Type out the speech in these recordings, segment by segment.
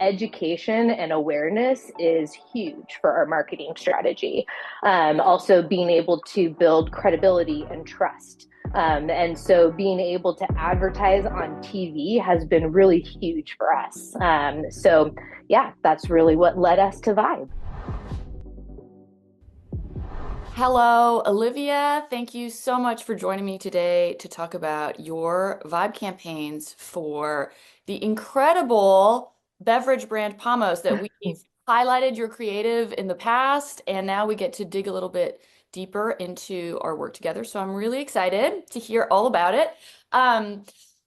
education and awareness is huge for our marketing strategy. Also, being able to build credibility and trust. And so being able to advertise on TV has been really huge for us. So, yeah, that's really what led us to Vibe. Hello, Olivia. Thank you so much for joining me today to talk about your vibe campaigns for the incredible beverage brand Pamos that we've highlighted your creative in the past, and now we get to dig a little bit deeper into our work together. So I'm really excited to hear all about it. Um,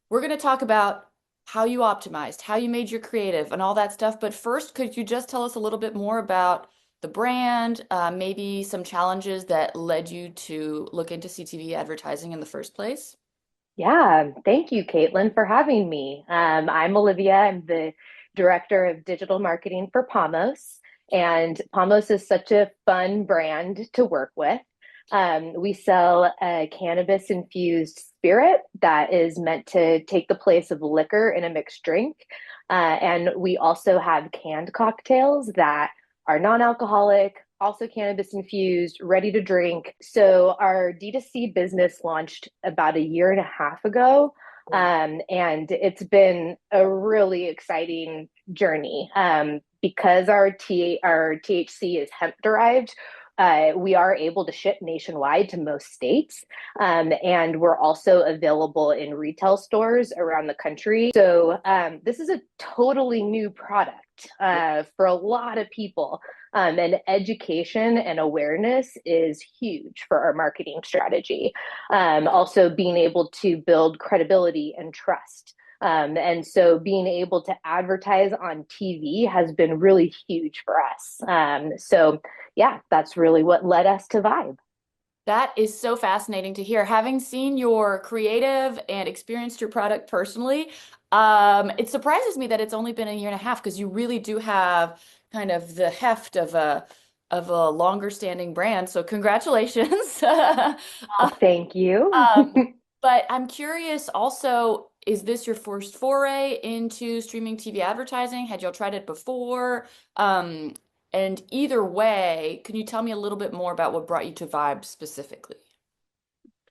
we're going to talk about how you optimized, how you made your creative, and all that stuff. But first, could you just tell us a little bit more about the brand, maybe some challenges that led you to look into CTV advertising in the first place? Yeah, thank you, Caitlin, for having me. I'm Olivia. I'm the director of digital marketing for Pamos, and Pamos is such a fun brand to work with. We sell a cannabis infused spirit that is meant to take the place of liquor in a mixed drink. And we also have canned cocktails that are non-alcoholic, also cannabis infused, ready to drink. So our D2C business launched about a year and a half ago. And it's been a really exciting journey because our THC is hemp derived. We are able to ship nationwide to most states, and we're also available in retail stores around the country. So this is a totally new product for a lot of people. And education and awareness is huge for our marketing strategy. Also, being able to build credibility and trust. And so being able to advertise on TV has been really huge for us. So, yeah, that's really what led us to Vibe. That is so fascinating to hear. Having seen your creative and experienced your product personally, it surprises me that it's only been a year and a half because you really do have kind of the heft of a longer standing brand. So congratulations. Oh, thank you. But I'm curious also, is this your first foray into streaming TV advertising? Had y'all tried it before? Um, and either way, can you tell me a little bit more about what brought you to Vibe specifically?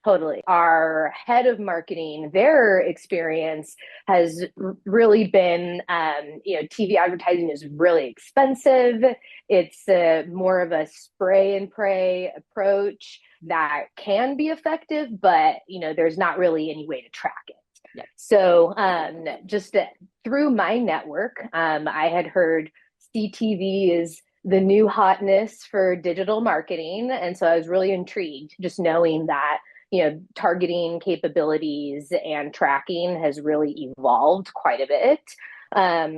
Totally. Our head of marketing, their experience has really been, TV advertising is really expensive. It's more of a spray and pray approach that can be effective, but, there's not really any way to track it. Yeah. So just through my network, I had heard CTV is the new hotness for digital marketing. And so I was really intrigued just knowing that targeting capabilities and tracking has really evolved quite a bit.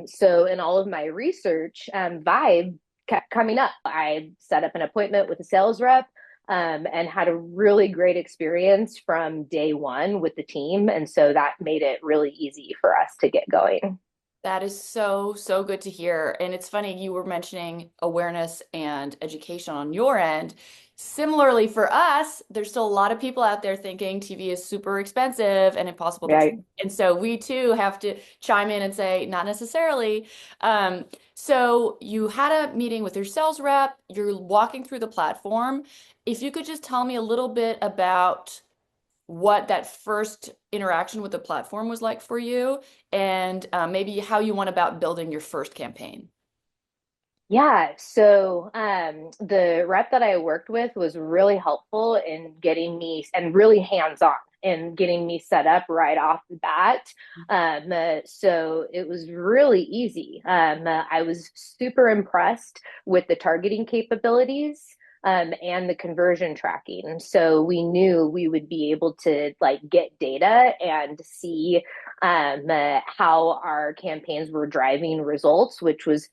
So in all of my research, Vibe kept coming up. I set up an appointment with a sales rep and had a really great experience from day one with the team. And so that made it really easy for us to get going. That is so, so good to hear. And it's funny, you were mentioning awareness and education on your end. Similarly, for us, there's still a lot of people out there thinking TV is super expensive and impossible to Right. track. And so we too have to chime in and say, not necessarily. So you had a meeting with your sales rep, you're walking through the platform. If you could just tell me a little bit about what that first interaction with the platform was like for you, and maybe how you went about building your first campaign. Yeah, so the rep that I worked with was really helpful in getting me and really hands-on in getting me set up right off the bat. So it was really easy. I was super impressed with the targeting capabilities and the conversion tracking. So we knew we would be able to like get data and see how our campaigns were driving results, which was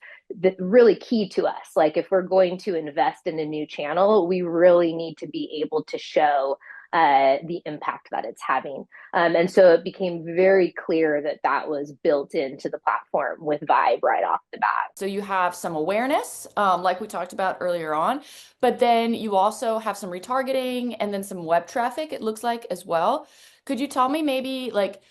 really key to us. Like if we're going to invest in a new channel, we really need to be able to show the impact that it's having. And so it became very clear that that was built into the platform with Vibe right off the bat. So you have some awareness, like we talked about earlier on, but then you also have some retargeting and then some web traffic, it looks like as well. Could you tell me maybe like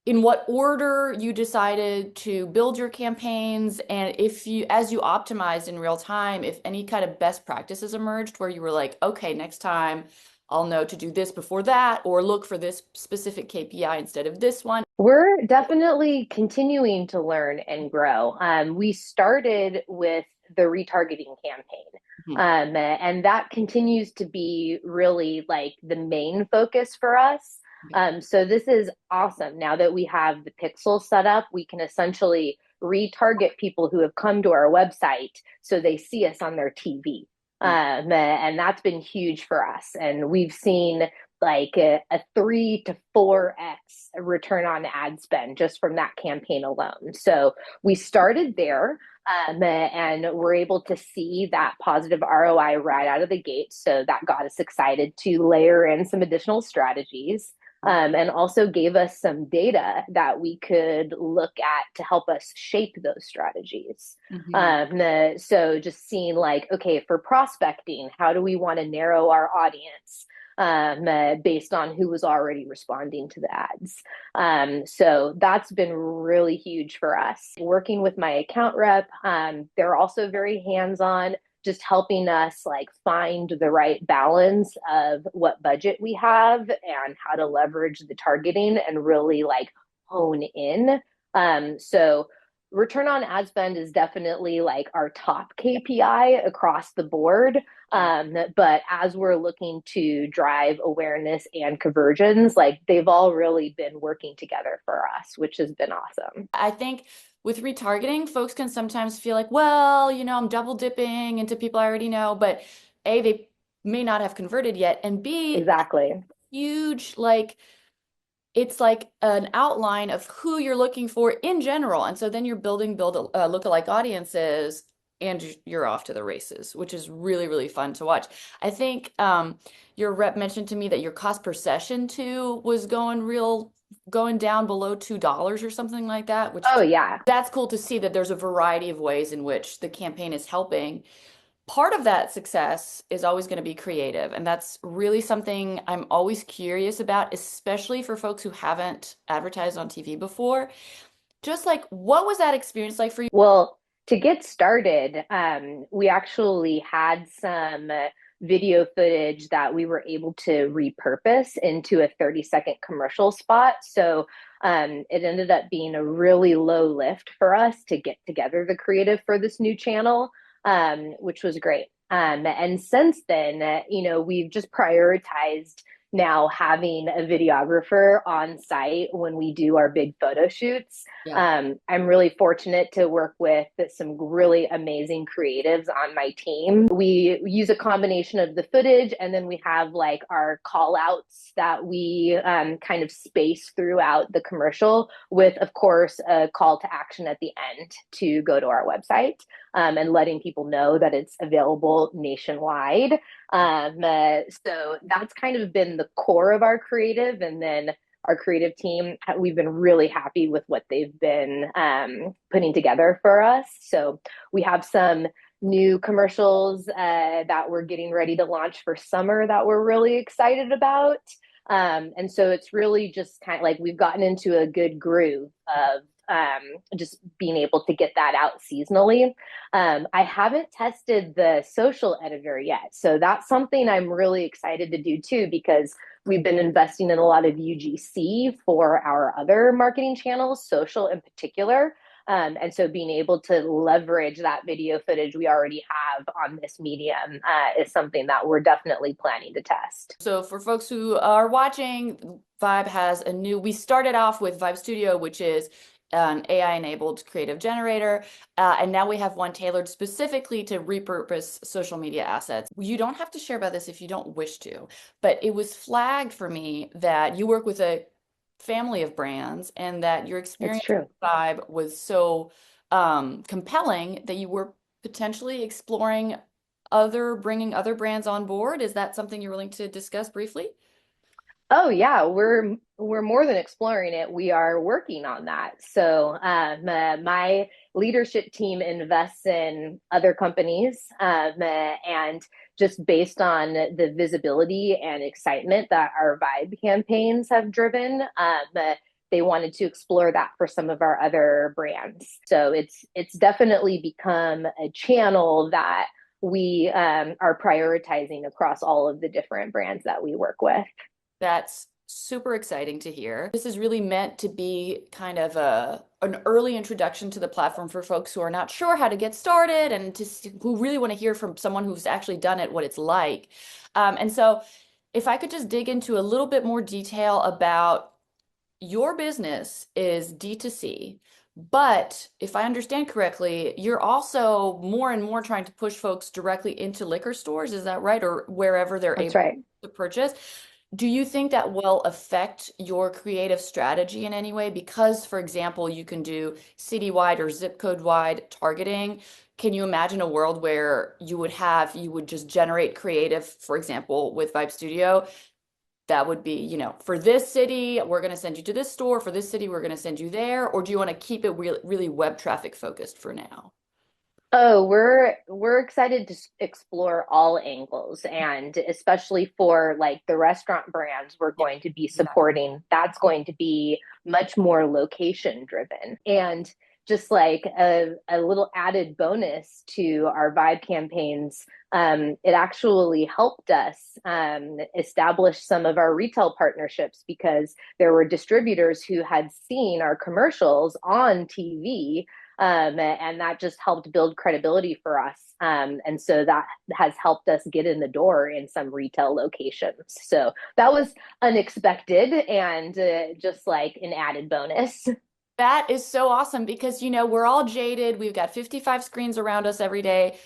in what order you decided to build your campaigns, and if you, as you optimized in real time, if any kind of best practices emerged where you were like, okay, next time I'll know to do this before that, or look for this specific KPI instead of this one. We're definitely continuing to learn and grow. We started with the retargeting campaign. Mhm. And that continues to be really like the main focus for us. So this is awesome. Now that we have the pixel set up, we can essentially retarget people who have come to our website so they see us on their TV. And that's been huge for us. And we've seen like a 3 to 4x return on ad spend just from that campaign alone. So we started there, and we're able to see that positive ROI right out of the gate. So that got us excited to layer in some additional strategies. And also gave us some data that we could look at to help us shape those strategies. Mhm. So just seeing like, okay, for prospecting, how do we want to narrow our audience? Based on who was already responding to the ads. So that's been really huge for us. Working with my account rep, they're also very hands-on, just helping us like find the right balance of what budget we have and how to leverage the targeting and really like hone in. So return on ad spend is definitely like our top KPI across the board. But as we're looking to drive awareness and conversions, like they've all really been working together for us, which has been awesome. I think with retargeting, folks can sometimes feel like, well, I'm double dipping into people I already know, but A, they may not have converted yet, and B, that's Exactly. huge, like it's like an outline of who you're looking for in general. And so then you're build lookalike audiences and you're off to the races, which is really, really fun to watch. I think your rep mentioned to me that your cost per session too was going down below $2 or something like that, which Oh, yeah. that's cool to see that there's a variety of ways in which the campaign is helping. Part of that success is always going to be creative. And that's really something I'm always curious about, especially for folks who haven't advertised on TV before. Just like, what was that experience like for you? Well, to get started, we actually had some video footage that we were able to repurpose into a 30-second commercial spot. So it ended up being a really low lift for us to get together the creative for this new channel, which was great. And since then, we've just prioritized now having a videographer on site when we do our big photo shoots. Yeah. I'm really fortunate to work with some really amazing creatives on my team. We use a combination of the footage, and then we have like our call outs that we kind of space throughout the commercial with, of course, a call to action at the end to go to our website, and letting people know that it's available nationwide. So that's kind of been the core of our creative. And then our creative team, we've been really happy with what they've been putting together for us. So we have some new commercials that we're getting ready to launch for summer that we're really excited about. And so it's really just kind of like we've gotten into a good groove of just being able to get that out seasonally. I haven't tested the social editor yet. So that's something I'm really excited to do too, because we've been investing in a lot of UGC for our other marketing channels, social in particular. And so being able to leverage that video footage we already have on this medium is something that we're definitely planning to test. So for folks who are watching, Vibe has we started off with Vibe Studio, which is an AI-enabled creative generator, and now we have one tailored specifically to repurpose social media assets. You don't have to share about this if you don't wish to, but it was flagged for me that you work with a family of brands and that your It's experience true. with Vibe was so compelling that you were potentially exploring bringing other brands on board. Is that something you're willing to discuss briefly? Oh yeah, we're more than exploring it. We are working on that. So my leadership team invests in other companies, and just based on the visibility and excitement that our Vibe campaigns have driven, they wanted to explore that for some of our other brands. So it's definitely become a channel that we are prioritizing across all of the different brands that we work with. That's super exciting to hear. This is really meant to be kind of an early introduction to the platform for folks who are not sure how to get started and who really want to hear from someone who's actually done it, what it's like. And so if I could just dig into a little bit more detail about your business is D2C, but if I understand correctly, you're also more and more trying to push folks directly into liquor stores. Is that right? Or wherever they're That's able right. to purchase. Do you think that will affect your creative strategy in any way? Because, for example, you can do citywide or zip code wide targeting. Can you imagine a world where you would just generate creative, for example, with Vibe Studio? That would be, for this city, we're going to send you to this store. For this city, we're going to send you there. Or do you want to keep it really web traffic focused for now? Oh, we're excited to explore all angles, and especially for like the restaurant brands we're Yeah, going to be exactly. supporting, that's going to be much more location driven. And just like a little added bonus to our Vibe campaigns, it actually helped us establish some of our retail partnerships because there were distributors who had seen our commercials on TV, and that just helped build credibility for us. And so that has helped us get in the door in some retail locations. So that was unexpected and just like an added bonus. That is so awesome because, we're all jaded. We've got 55 screens around us every day,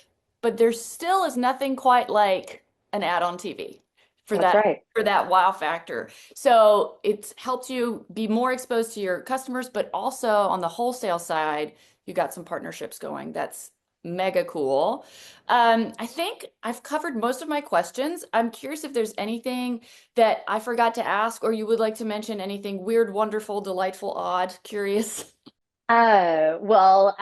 but there still is nothing quite like an ad on TV for That's that right. for that wow factor. So it's helped you be more exposed to your customers, but also on the wholesale side, you got some partnerships going. That's mega cool. I think I've covered most of my questions. I'm curious if there's anything that I forgot to ask, or you would like to mention anything weird, wonderful, delightful, odd, curious. Well,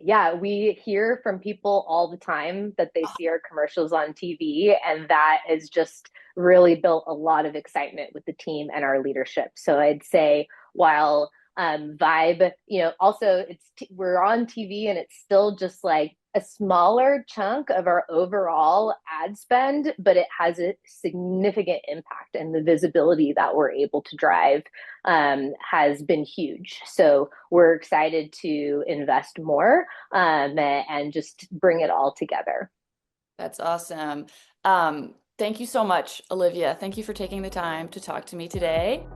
yeah, we hear from people all the time that they see our commercials on TV, and that has just really built a lot of excitement with the team and our leadership. So I'd say while Vibe, also we're on TV and it's still just like a smaller chunk of our overall ad spend, but it has a significant impact, and the visibility that we're able to drive has been huge. So we're excited to invest more and just bring it all together. That's awesome. Thank you so much, Olivia. Thank you for taking the time to talk to me today.